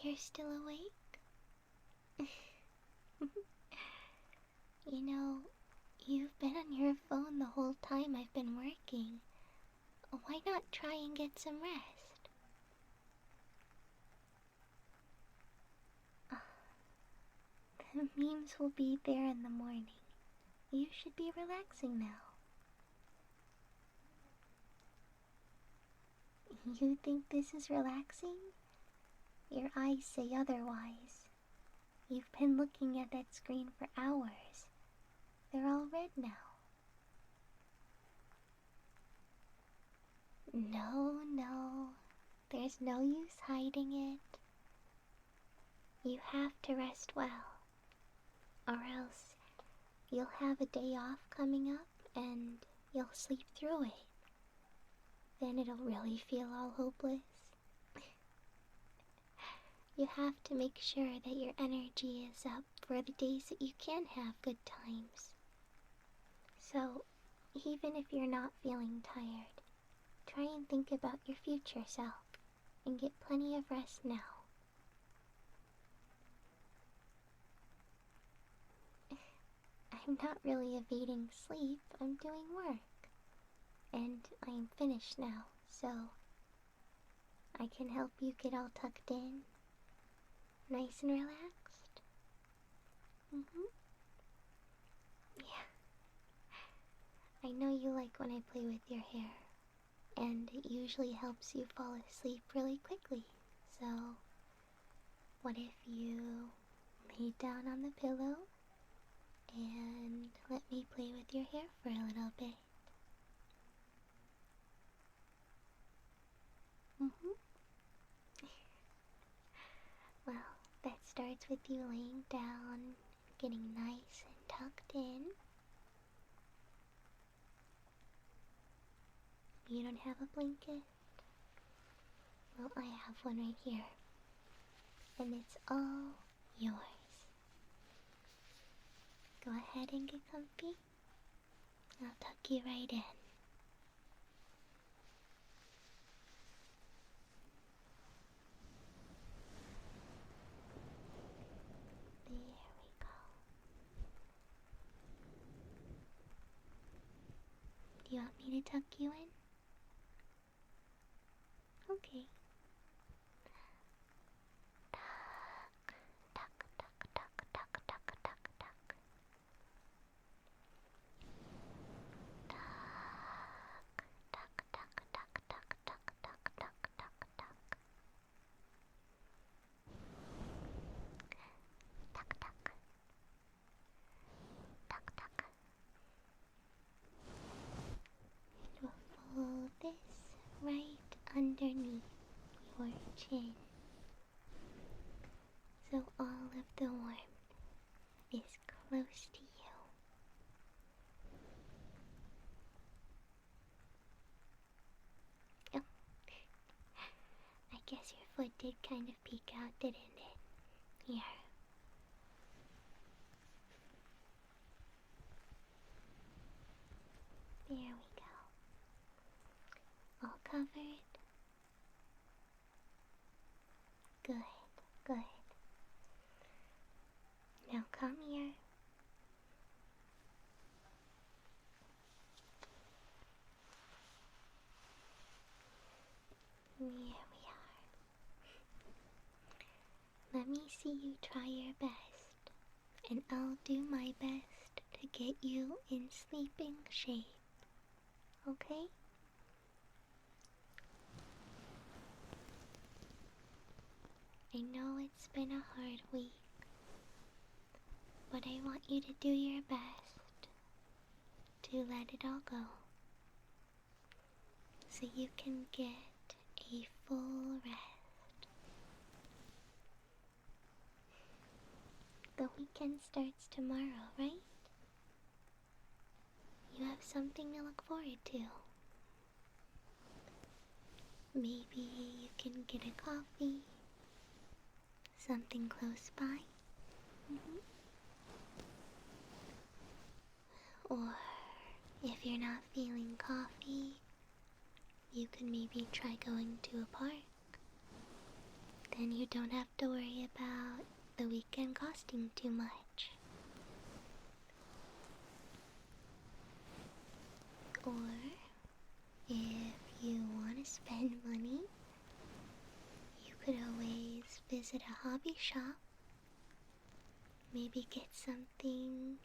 you're still awake? You know, you've been on your phone the whole time I've been working. Why not try and get some rest? The memes will be there in the morning. You should be relaxing now. You think this is relaxing? Your eyes say otherwise. You've been looking at that screen for hours. They're all red now. No, no. There's no use hiding it. You have to rest well, or else you'll have a day off coming up and you'll sleep through it. Then it'll really feel all hopeless. You have to make sure that your energy is up for the days that you can have good times. So, even if you're not feeling tired, try and think about your future self and get plenty of rest now. I'm not really evading sleep, I'm doing work. And I'm finished now, so I can help you get all tucked in, nice and relaxed. Yeah. I know you like when I play with your hair, and it usually helps you fall asleep really quickly. So, what if you lay down on the pillow and let me play with your hair for a little bit? Well, that starts with you laying down, getting nice and tucked in. You don't have a blanket? Well, I have one right here. And it's all yours. Go ahead and get comfy. I'll tuck you right in. There we go. Do you want me to tuck you in? Okay. Tuck, tuck, tuck, tuck, tuck, tuck, tuck, tuck. Tuck, tuck, tuck, tuck, tuck, tuck, tuck, tuck, tuck, tuck. Tuck, tuck. Tuck, tuck. We'll fold this right underneath your chin, so all of the warmth is close to you. Oh, I guess your foot did kind of peek out, didn't it? Here. There we go. All covered. Good, good. Now come here. Here we are. Let me see you try your best, and I'll do my best to get you in sleeping shape. Okay? I know it's been a hard week, but I want you to do your best to let it all go, so you can get a full rest. The weekend starts tomorrow, right? You have something to look forward to. Maybe you can get a coffee, something close by. Or if you're not feeling coffee, you can maybe try going to a park. then you don't have to worry about the weekend costing too much. Or, if you want to spend money, you could always visit a hobby shop. Maybe get something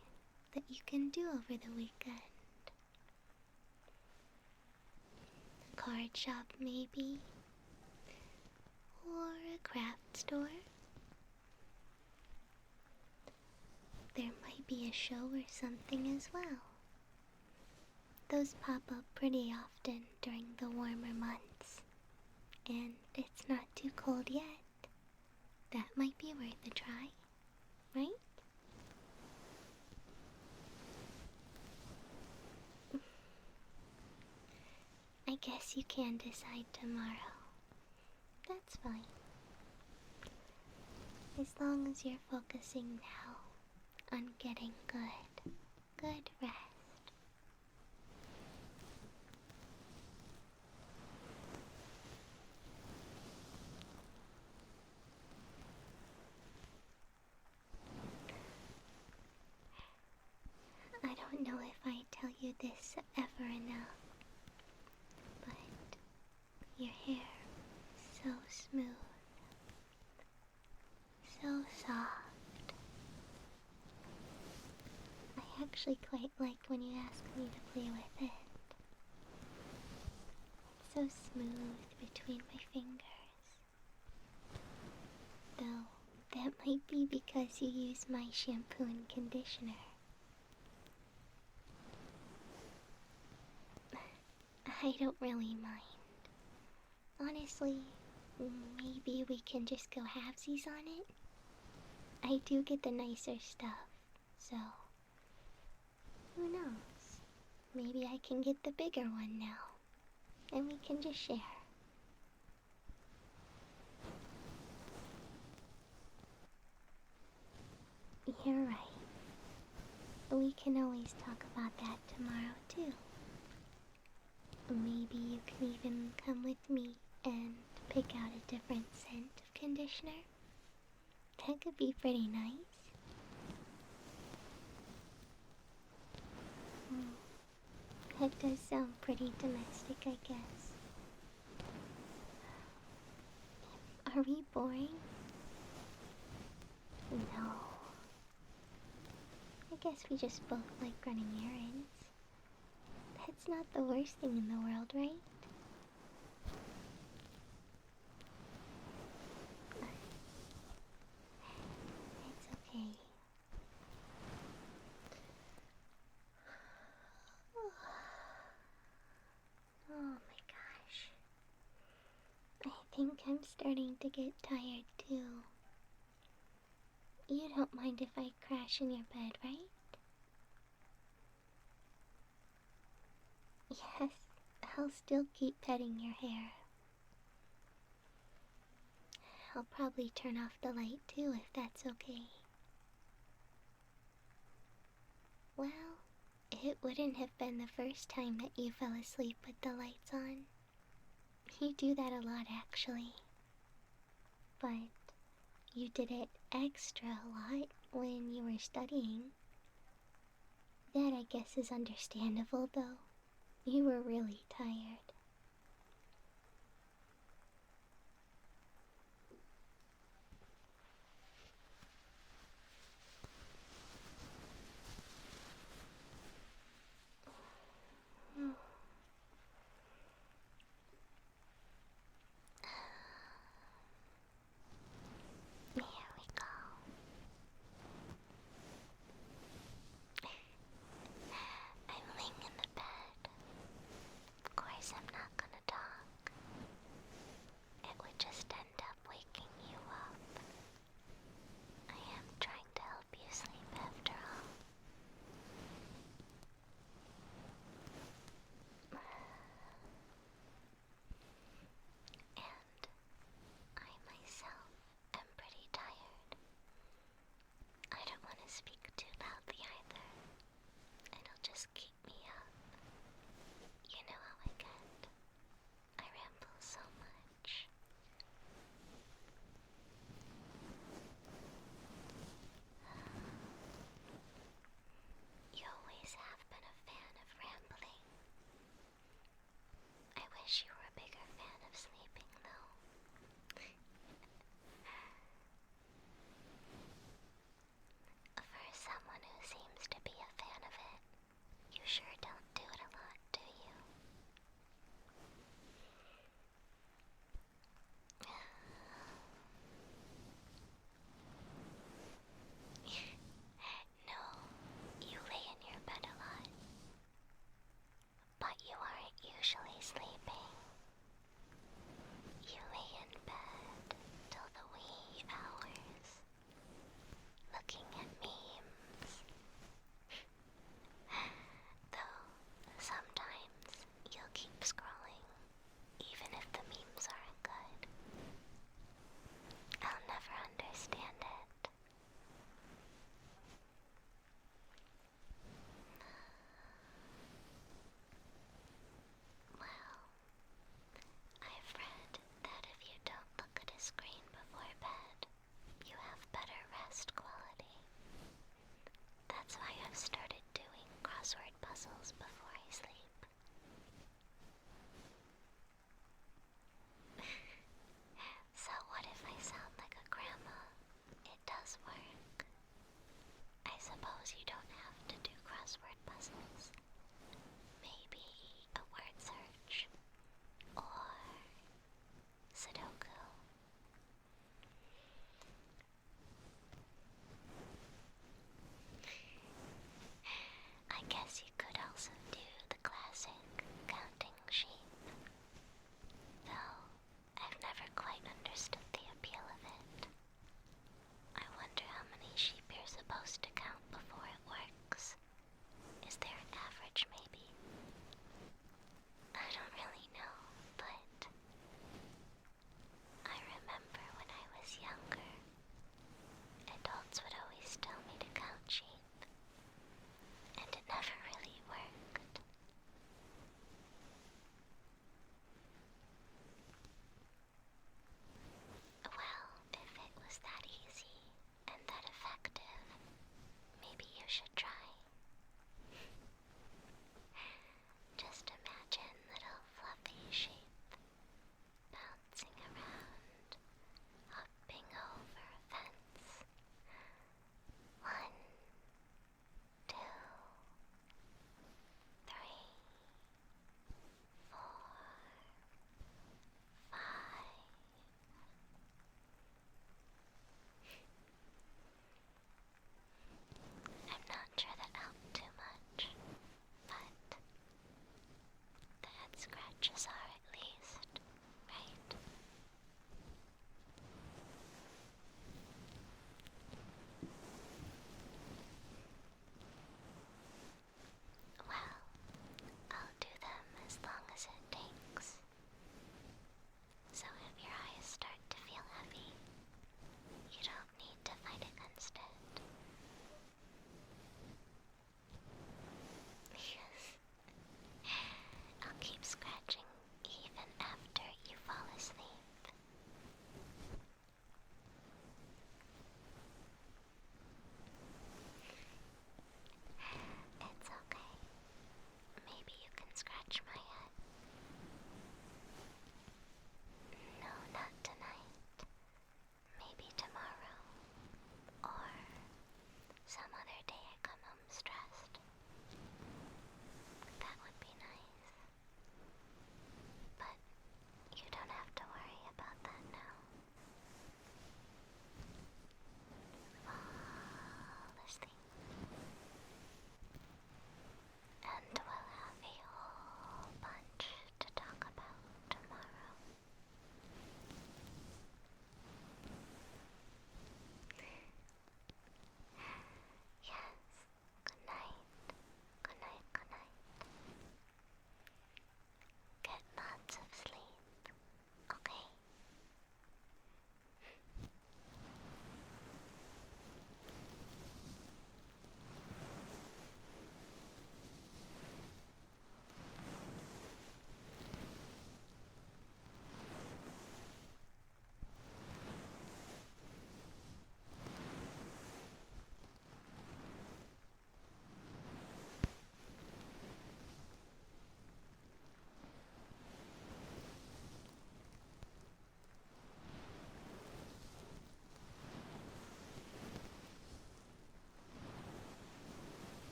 that you can do over the weekend. A card shop, maybe. Or a craft store. There might be a show or something as well. Those pop up pretty often during the warmer months. And it's not too cold yet. That might be worth a try, right? I guess you can decide tomorrow. That's fine. As long as you're focusing now on getting good rest. I don't know if I tell you this ever enough, but your hair is so smooth, so soft. I actually quite like when you ask me to play with it. It's so smooth between my fingers. Though, that might be because you use my shampoo and conditioner. I don't really mind. Honestly, maybe we can just go halvesies on it. I do get the nicer stuff, so who knows? Maybe I can get the bigger one now, and we can just share. You're right. We can always talk about that tomorrow, too. Maybe you can even come with me and pick out a different scent of conditioner. That could be pretty nice. That does sound pretty domestic, I guess. Are we boring? No. I guess we just both like running errands. That's not the worst thing in the world, right? It's okay. Oh my gosh. I think I'm starting to get tired too. You don't mind if I crash in your bed, right? Yes, I'll still keep petting your hair. I'll probably turn off the light too if that's okay. Well, it wouldn't have been the first time that you fell asleep with the lights on. You do that a lot actually. But you did it extra a lot when you were studying. That I guess is understandable though. You were really tired.